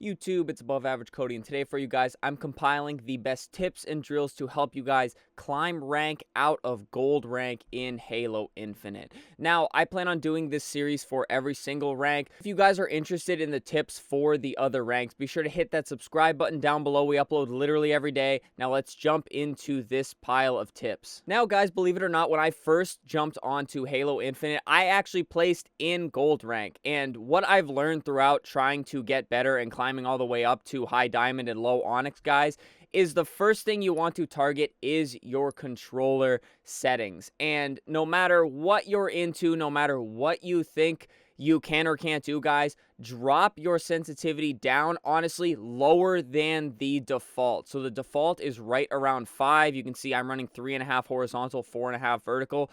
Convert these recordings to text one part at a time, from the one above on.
YouTube, it's Above Average Cody, and today for you guys, I'm compiling the best tips and drills to help you guys climb rank out of gold rank in Halo Infinite. Now, I plan on doing this series for every single rank. If you guys are interested in the tips for the other ranks, be sure to hit that subscribe button down below. We upload literally every day. Now, let's jump into this pile of tips. Now, guys, believe it or not, when I first jumped onto Halo Infinite, I actually placed in gold rank, and what I've learned throughout trying to get better and climbing all the way up to high diamond and low onyx, guys, is the first thing you want to target is your controller settings. And no matter what you're into, no matter what you think you can or can't do, guys, drop your sensitivity down, honestly, lower than the default. So the default is right around 5. You can see I'm running 3.5 horizontal, 4.5 vertical.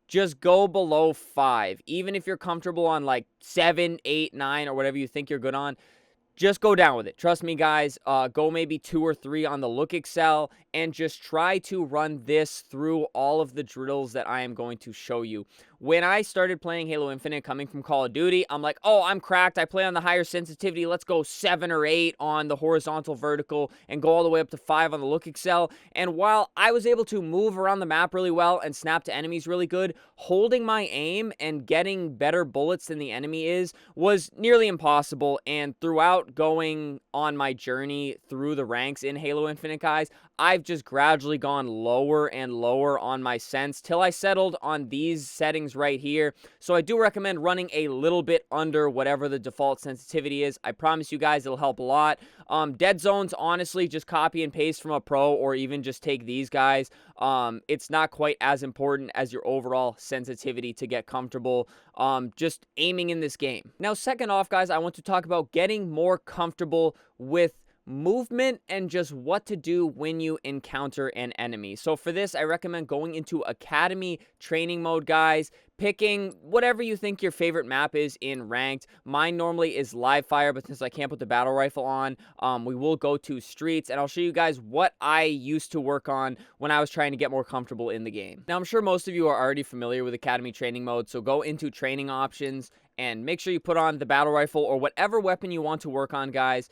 Just go below 5. Even if you're comfortable on like 7, 8, 9, or whatever you think you're good on, just go down with it. Trust me, guys. Go maybe 2 or 3 on the Look Excel and just try to run this through all of the drills that I am going to show you. When I started playing Halo Infinite coming from Call of Duty, I'm like, oh, I'm cracked. I play on the higher sensitivity. Let's go 7 or 8 on the horizontal vertical and go all the way up to 5 on the Look Excel. And while I was able to move around the map really well and snap to enemies really good, holding my aim and getting better bullets than the enemy was nearly impossible. And throughout going on my journey through the ranks in Halo Infinite, guys, I've just gradually gone lower and lower on my sense till I settled on these settings right here. So I do recommend running a little bit under whatever the default sensitivity is. I promise you guys it'll help a lot. Dead zones, honestly, just copy and paste from a pro, or even just take these guys. It's not quite as important as your overall sensitivity to get comfortable just aiming in this game. Now, second off, guys, I want to talk about getting more comfortable with movement and just what to do when you encounter an enemy. So for this, I recommend going into Academy training mode, guys, picking whatever you think your favorite map is in ranked. Mine normally is live fire, but since I can't put the battle rifle on, we will go to streets, and I'll show you guys what I used to work on when I was trying to get more comfortable in the game. Now, I'm sure most of you are already familiar with Academy training mode, so go into training options and make sure you put on the battle rifle or whatever weapon you want to work on, guys.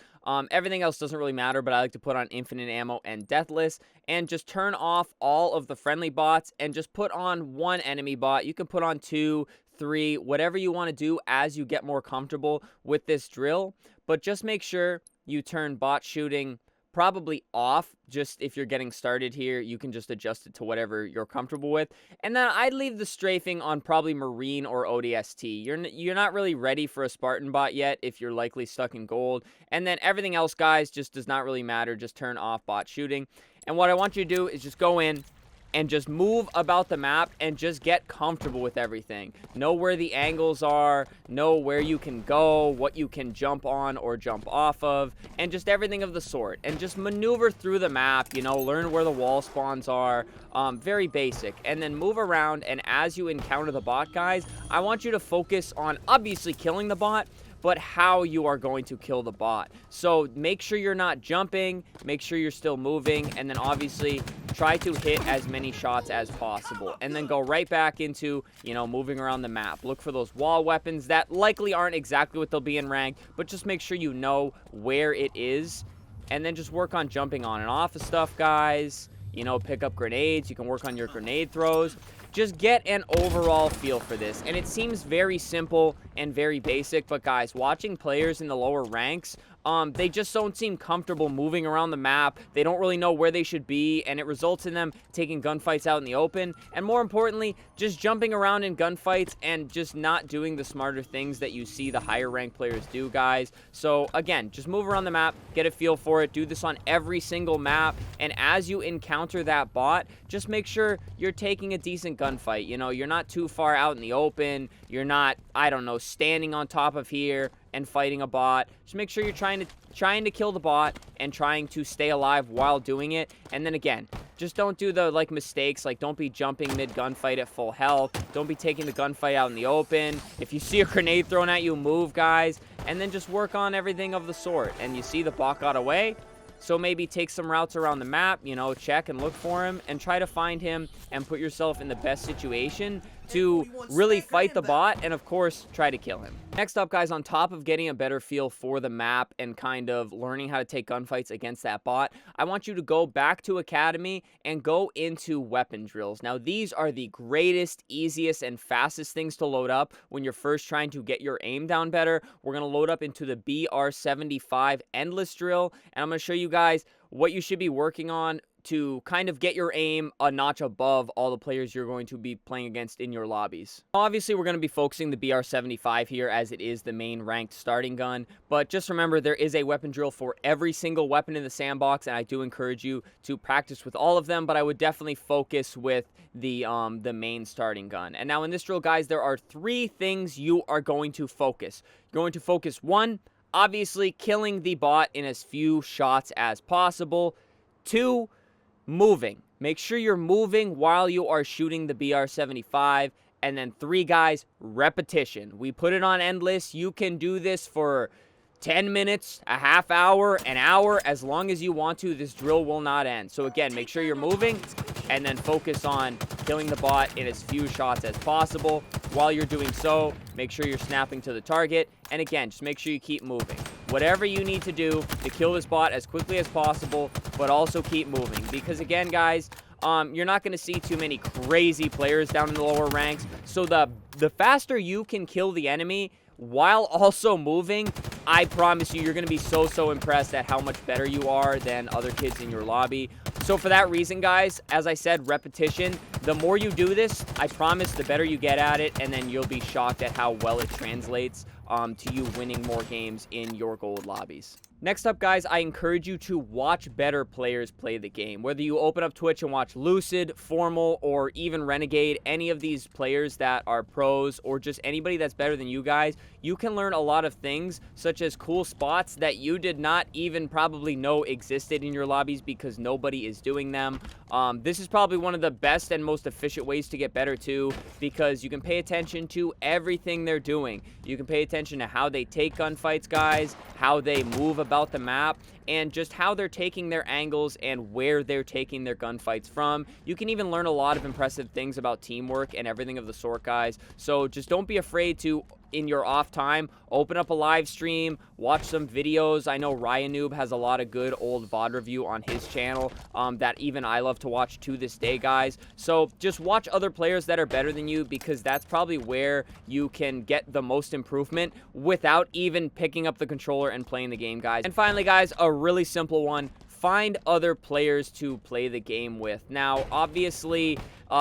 Everything else doesn't really matter, but I like to put on infinite ammo and deathless, and just turn off all of the friendly bots and just put on one enemy bot. You can put on 2, 3, whatever you want to do as you get more comfortable with this drill, but just make sure you turn bot shooting probably off. Just if you're getting started here, you can just adjust it to whatever you're comfortable with. And then I'd leave the strafing on probably Marine or ODST. You're not really ready for a Spartan bot yet if you're likely stuck in gold. And then everything else, guys, just does not really matter. Just turn off bot shooting. And what I want you to do is just go in and just move about the map and just get comfortable with everything. Know where the angles are, know where you can go, what you can jump on or jump off of, and just everything of the sort. And just maneuver through the map, you know, learn where the wall spawns are, very basic. And then move around, and as you encounter the bot, guys, I want you to focus on obviously killing the bot, but how you are going to kill the bot. So make sure you're not jumping, make sure you're still moving, and then obviously try to hit as many shots as possible. And then go right back into, you know, moving around the map. Look for those wall weapons that likely aren't exactly what they'll be in ranked, but just make sure you know where it is. And then just work on jumping on and off of stuff, guys. You know, pick up grenades. You can work on your grenade throws. Just get an overall feel for this. And it seems very simple and very basic, but guys, watching players in the lower ranks, they just don't seem comfortable moving around the map. They don't really know where they should be, and it results in them taking gunfights out in the open, and more importantly, just jumping around in gunfights and just not doing the smarter things that you see the higher ranked players do, guys. So again, just move around the map, get a feel for it, do this on every single map, and as you encounter that bot, just make sure you're taking a decent gunfight. You know, you're not too far out in the open, you're not, I don't know, standing on top of here and fighting a bot. Just make sure you're trying to kill the bot and trying to stay alive while doing it. And then again, just don't do the like mistakes, like don't be jumping mid gunfight at full health, don't be taking the gunfight out in the open. If you see a grenade thrown at you, move, guys, and then just work on everything of the sort. And you see the bot got away, so maybe take some routes around the map, you know, check and look for him and try to find him and put yourself in the best situation to really fight the bot and, of course, try to kill him. Next up, guys, on top of getting a better feel for the map and kind of learning how to take gunfights against that bot, I want you to go back to Academy and go into weapon drills. Now, these are the greatest, easiest, and fastest things to load up when you're first trying to get your aim down better. We're going to load up into the BR75 Endless Drill, and I'm going to show you guys what you should be working on to kind of get your aim a notch above all the players you're going to be playing against in your lobbies. Obviously, we're going to be focusing the BR75 here as it is the main ranked starting gun, but just remember there is a weapon drill for every single weapon in the sandbox, and I do encourage you to practice with all of them, but I would definitely focus with the main starting gun. And now in this drill, guys, there are 3 things you are going to focus. You're going to focus 1, obviously killing the bot in as few shots as possible. 2, moving. Make sure you're moving while you are shooting the BR75. And then 3, guys, repetition. We put it on endless. You can do this for 10 minutes, a half hour, an hour, as long as you want to. This drill will not end. So again, make sure you're moving and then focus on killing the bot in as few shots as possible. While you're doing so, make sure you're snapping to the target. And again, just make sure you keep moving. Whatever you need to do to kill this bot as quickly as possible, but also keep moving. Because again, guys, you're not going to see too many crazy players down in the lower ranks. So the faster you can kill the enemy while also moving, I promise you're going to be so impressed at how much better you are than other kids in your lobby. So for that reason, guys, as I said, repetition. The more you do this, I promise the better you get at it, and then you'll be shocked at how well it translates to you winning more games in your gold lobbies. Next up, guys, I encourage you to watch better players play the game. Whether you open up Twitch and watch Lucid, Formal, or even Renegade, any of these players that are pros, or just anybody that's better than you guys, you can learn a lot of things, such as cool spots that you did not even probably know existed in your lobbies because nobody is doing them. This is probably one of the best and most efficient ways to get better too, because you can pay attention to everything they're doing. You can pay attention to how they take gunfights, guys, how they move about the map, and just how they're taking their angles and where they're taking their gunfights from. You can even learn a lot of impressive things about teamwork and everything of the sort, guys. So just don't be afraid to, in your off time, open up a live stream, watch some videos. I know Ryan Noob has a lot of good old VOD review on his channel that even I love to watch to this day, guys. So just watch other players that are better than you, because that's probably where you can get the most improvement without even picking up the controller and playing the game, guys. And finally, guys, a really simple one. Find other players to play the game with. Now, obviously,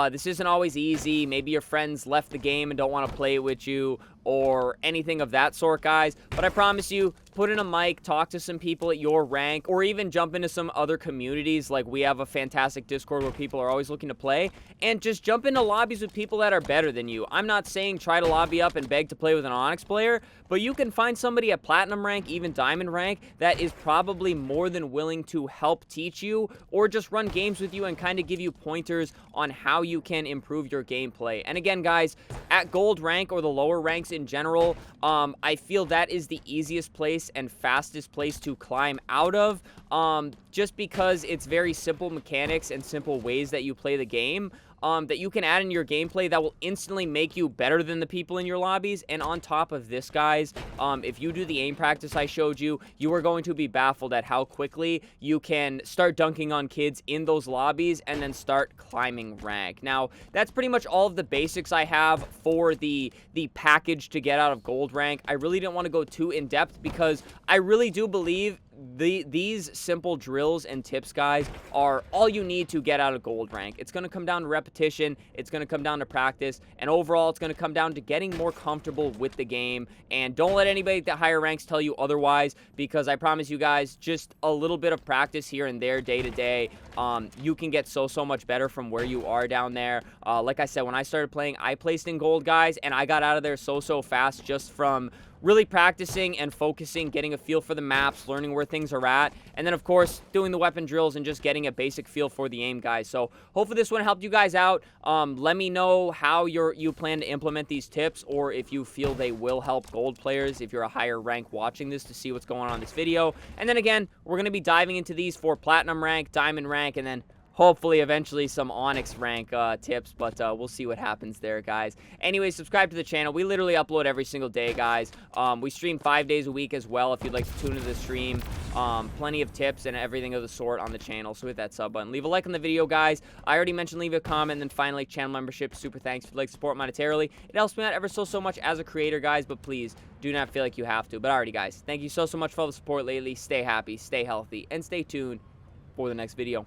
this isn't always easy. Maybe your friends left the game and don't want to play it with you, or anything of that sort, guys. But I promise you, put in a mic, talk to some people at your rank, or even jump into some other communities. Like, we have a fantastic Discord where people are always looking to play, and just jump into lobbies with people that are better than you. I'm not saying try to lobby up and beg to play with an Onyx player, but you can find somebody at Platinum rank, even Diamond rank, that is probably more than willing to help teach you, or just run games with you and kind of give you pointers on how you can improve your gameplay. And again, guys, at gold rank or the lower ranks in general, I feel that is the easiest place and fastest place to climb out of, just because it's very simple mechanics and simple ways that you play the game, that you can add in your gameplay that will instantly make you better than the people in your lobbies. And on top of this, guys, if you do the aim practice I showed you, you are going to be baffled at how quickly you can start dunking on kids in those lobbies and then start climbing rank. Now, that's pretty much all of the basics I have for the package to get out of gold rank. I really didn't want to go too in depth, because I really do believe these simple drills and tips, guys, are all you need to get out of gold rank. It's going to come down to repetition, it's going to come down to practice, and overall it's going to come down to getting more comfortable with the game. And don't let anybody at the higher ranks tell you otherwise, because I promise you guys, just a little bit of practice here and there, day to day, you can get so much better from where you are down there. Like I said, when I started playing, I placed in gold, guys, and I got out of there so fast just from really practicing and focusing, getting a feel for the maps, learning where things are at, and then, of course, doing the weapon drills and just getting a basic feel for the aim, guys. So hopefully this one helped you guys out. Let me know how you plan to implement these tips, or if you feel they will help gold players if you're a higher rank watching this, to see what's going on in this video. And then again, we're going to be diving into these for platinum rank, diamond rank, and then hopefully eventually some Onyx rank tips, but we'll see what happens there, guys. Anyway, subscribe to the channel. We literally upload every single day, guys. We stream 5 days a week as well if you'd like to tune into the stream. Plenty of tips and everything of the sort on the channel, so hit that sub button. Leave a like on the video, guys. I already mentioned leave a comment, and then finally channel membership. Super thanks if you'd like to support monetarily. It helps me out ever so much as a creator, guys, but please do not feel like you have to. But alrighty, guys, thank you so much for all the support lately. Stay happy, stay healthy, and stay tuned for the next video.